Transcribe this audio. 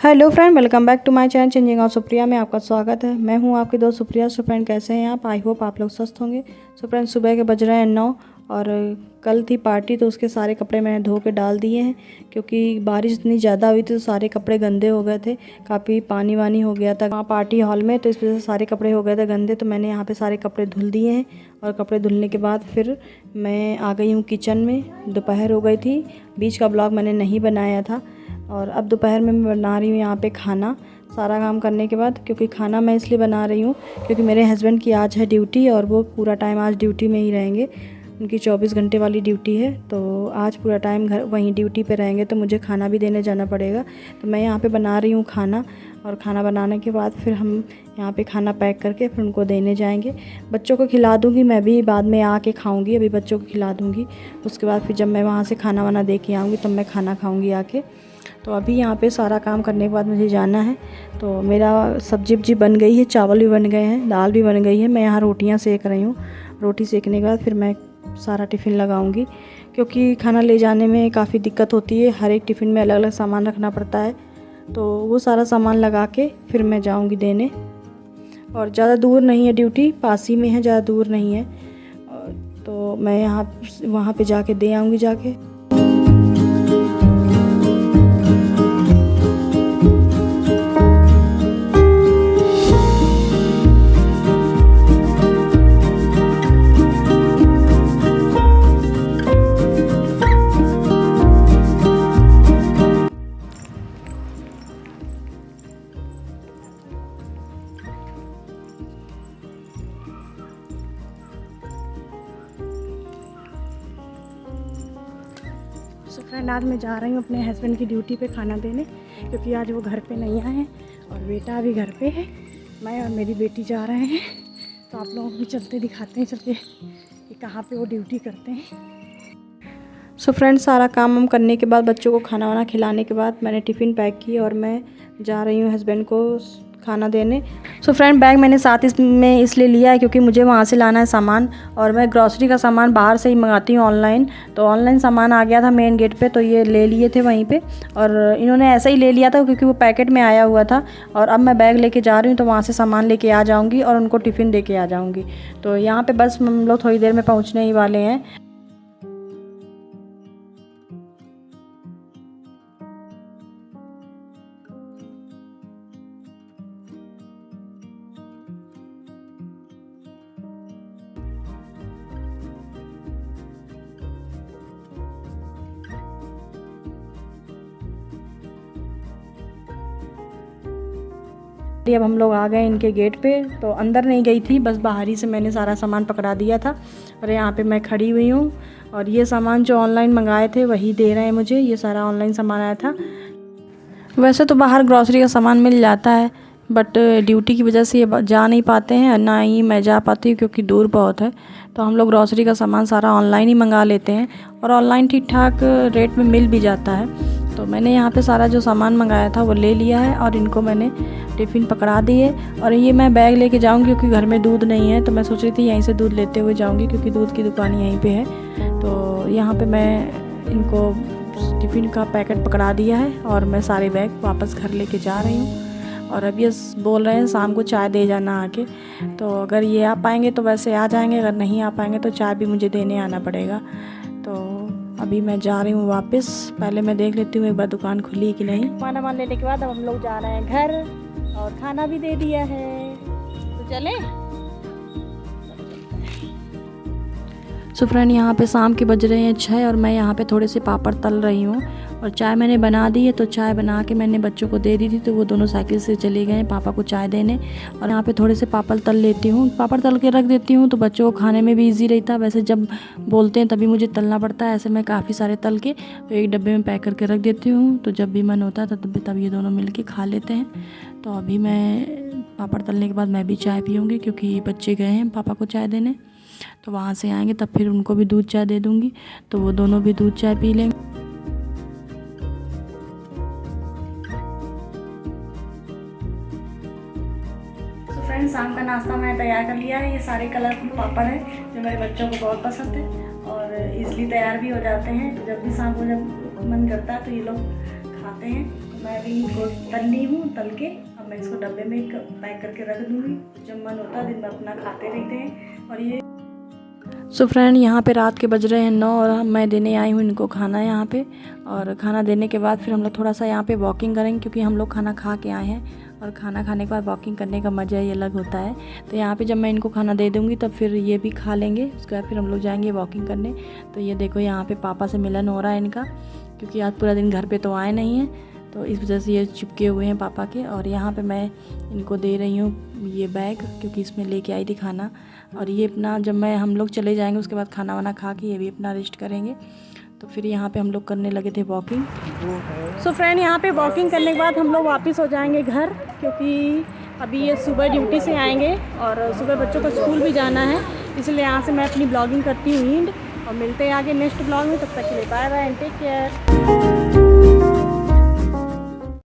Hello friend, welcome back to my channel changing of Supriya में आपका स्वागत है। मैं हूं आपकी दोस्त सुप्रिया। सो फ्रेंड, कैसे हैं आप? आई होप आप लोग स्वस्थ होंगे। सो फ्रेंड, सुबह के बज रहे हैं 9 और कल थी पार्टी, तो उसके सारे कपड़े मैंने धो के डाल दिए हैं क्योंकि बारिश इतनी ज़्यादा हुई थी तो सारे कपड़े गंदे हो गए थे। काफ़ी पानी वानी हो गया था वहाँ पार्टी हॉल में, तो इस वजह से सारे कपड़े हो गए थे गंदे। तो मैंने यहाँ पर सारे कपड़े धुल दिए हैं और कपड़े धुलने के बाद फिर मैं आ गई हूँ किचन में। दोपहर हो गई थी, बीच का ब्लॉग मैंने नहीं बनाया था और अब दोपहर में मैं बना रही हूँ यहाँ पे खाना। सारा काम करने के बाद, क्योंकि खाना मैं इसलिए बना रही हूँ क्योंकि मेरे हस्बैंड की आज है ड्यूटी और वो पूरा टाइम आज ड्यूटी में ही रहेंगे। उनकी 24 घंटे वाली ड्यूटी है, तो आज पूरा टाइम घर वहीं ड्यूटी पे रहेंगे, तो मुझे खाना भी देने जाना पड़ेगा। तो मैं यहाँ पे बना रही हूँ खाना और खाना बनाने के बाद फिर हम यहाँ पे खाना पैक करके फिर उनको देने जाएंगे। बच्चों को खिला दूँगी, मैं भी बाद में आके खाऊँगी। अभी बच्चों को खिला दूँगी, उसके बाद फिर जब मैं वहाँ से खाना वाना दे के आऊँगी तब मैं खाना खाऊँगी आके। तो अभी यहाँ पे सारा काम करने के बाद मुझे जाना है। तो मेरा सब्जी वब्जी बन गई है, चावल भी बन गए हैं, दाल भी बन गई है। मैं यहाँ रोटियाँ सेक रही हूँ। रोटी सेकने के बाद फिर मैं सारा टिफ़िन लगाऊंगी, क्योंकि खाना ले जाने में काफ़ी दिक्कत होती है। हर एक टिफ़िन में अलग अलग सामान रखना पड़ता है, तो वो सारा सामान लगा के फिर मैं जाऊँगी देने। और ज़्यादा दूर नहीं है ड्यूटी, पास ही में है, ज़्यादा दूर नहीं है। तो मैं वहाँ पर जाके दे आऊँगी जाके। सो फ्रेंड, आज मैं जा रही हूँ अपने हस्बैंड की ड्यूटी पे खाना देने, क्योंकि आज वो घर पे नहीं आए हैं और बेटा अभी घर पे है। मैं और मेरी बेटी जा रहे हैं, तो आप लोगों को भी चलते दिखाते हैं, चलते कि कहाँ पे वो ड्यूटी करते हैं। सो फ्रेंड, सारा काम हम करने के बाद, बच्चों को खाना वाना खिलाने के बाद मैंने टिफ़िन पैक की और मैं जा रही हूँ हस्बैंड को खाना देने। सो फ्रेंड, बैग मैंने साथ इसमें इसलिए लिया है क्योंकि मुझे वहाँ से लाना है सामान, और मैं ग्रॉसरी का सामान बाहर से ही मंगाती हूँ ऑनलाइन। तो ऑनलाइन सामान आ गया था मेन गेट पे, तो ये ले लिए थे वहीं पे, और इन्होंने ऐसा ही ले लिया था क्योंकि वो पैकेट में आया हुआ था। और अब मैं बैग लेके जा रही हूँ, तो वहाँ से सामान लेके आ जाऊँगी और उनको टिफ़िन दे के आ जाऊँगी। तो यहाँ पर बस हम लोग थोड़ी देर में पहुँचने ही वाले हैं। अब हम लोग आ गए इनके गेट पे, तो अंदर नहीं गई थी, बस बाहर ही से मैंने सारा सामान पकड़ा दिया था। और यहाँ पे मैं खड़ी हुई हूँ और ये सामान जो ऑनलाइन मंगाए थे वही दे रहे हैं मुझे। ये सारा ऑनलाइन सामान आया था। वैसे तो बाहर ग्रॉसरी का सामान मिल जाता है, बट ड्यूटी की वजह से ये जा नहीं पाते हैं, ना ही मैं जा पाती हूँ क्योंकि दूर बहुत है। तो हम लोग ग्रॉसरी का सामान सारा ऑनलाइन ही मंगा लेते हैं और ऑनलाइन ठीक ठाक रेट में मिल भी जाता है। तो मैंने यहाँ पे सारा जो सामान मंगाया था वो ले लिया है और इनको मैंने टिफ़िन पकड़ा दिए। और ये मैं बैग लेके जाऊँगी क्योंकि घर में दूध नहीं है, तो मैं सोच रही थी यहीं से दूध लेते हुए जाऊँगी क्योंकि दूध की दुकान यहीं पे है। तो यहाँ पे मैं इनको टिफ़िन का पैकेट पकड़ा दिया है और मैं सारे बैग वापस घर लेके जा रही हूँ। और अब ये बोल रहे हैं शाम को चाय दे जाना आके, तो अगर ये आ पाएंगे तो वैसे आ जाएंगे, अगर नहीं आ पाएंगे तो चाय भी मुझे देने आना पड़ेगा। तो अभी मैं जा रही हूँ वापस। पहले मैं देख लेती हूँ एक बार दुकान खुली कि नहीं। खाना वान लेने के बाद अब हम लोग जा रहे हैं घर और खाना भी दे दिया है, तो चले। सो फ्रेंड, यहाँ पे शाम के बज रहे हैं 6 और मैं यहाँ पे थोड़े से पापड़ तल रही हूँ और चाय मैंने बना दी है। तो चाय बना के मैंने बच्चों को दे दी थी, तो वो दोनों साइकिल से चले गए पापा को चाय देने। और यहाँ पे थोड़े से पापड़ तल लेती हूँ, पापड़ तल के रख देती हूँ, तो बच्चों को खाने में भी ईजी रहता है। वैसे जब बोलते हैं तभी मुझे तलना पड़ता है, ऐसे मैं काफ़ी सारे तल के तो एक डब्बे में पैक करके रख देती हूँ, तो जब भी मन होता है तब ये दोनों मिल के खा लेते हैं। तो अभी मैं पापड़ तलने के बाद मैं भी चाय पीऊँगी, क्योंकि बच्चे गए हैं पापा को चाय देने, तो वहाँ से आएंगे तब फिर उनको भी दूध चाय दे दूँगी, तो वो दोनों भी दूध चाय पी लेंगे। फ्रेंड्स, शाम का नाश्ता मैंने तैयार कर लिया है। ये सारे कलरफुल पापड़ हैं जो मेरे बच्चों को बहुत पसंद है और इसलिए तैयार भी हो जाते हैं। तो जब भी शाम को जब मन करता है तो ये लोग खाते हैं। मैं भी इनको तल ली हूँ, तल के अब मैं इसको डब्बे में पैक करके रख दूँगी। जब मन होता है दिन में अपना खाते रहते हैं। और ये सो फ्रेंड, यहाँ पे रात के बज रहे हैं 9 और मैं देने आई हूँ इनको खाना यहाँ पे। और खाना देने के बाद फिर हम लोग थोड़ा सा यहाँ पे वॉकिंग करेंगे, क्योंकि हम लोग खाना खा के आए हैं और खाना खाने के बाद वॉकिंग करने का मज़ा ही अलग होता है। तो यहाँ पे जब मैं इनको खाना दे दूँगी तब फिर ये भी खा लेंगे, उसके बाद फिर हम लोग जाएंगे वॉकिंग करने। तो ये देखो यहाँ पे पापा से मिलन हो रहा है इनका, क्योंकि आज पूरा दिन घर पे तो आए नहीं हैं, तो इस वजह से ये चिपके हुए हैं पापा के। और यहाँ पे मैं इनको दे रही हूँ ये बैग, क्योंकि इसमें लेके आई थी खाना। और ये अपना जब हम लोग चले जाएंगे उसके बाद खाना वाना खा के ये भी अपना रेस्ट करेंगे। तो फिर यहाँ पे हम लोग करने लगे थे वॉकिंग। सो फ्रेंड, यहाँ पे वॉकिंग करने के बाद हम लोग वापस हो जाएंगे घर, क्योंकि अभी ये सुबह ड्यूटी से आएंगे और सुबह बच्चों को स्कूल भी जाना है। इसलिए यहाँ से मैं अपनी ब्लॉगिंग करती हूँ एंड, और मिलते हैं आगे नेक्स्ट ब्लॉग में। तब तक के लिए bye bye and take care.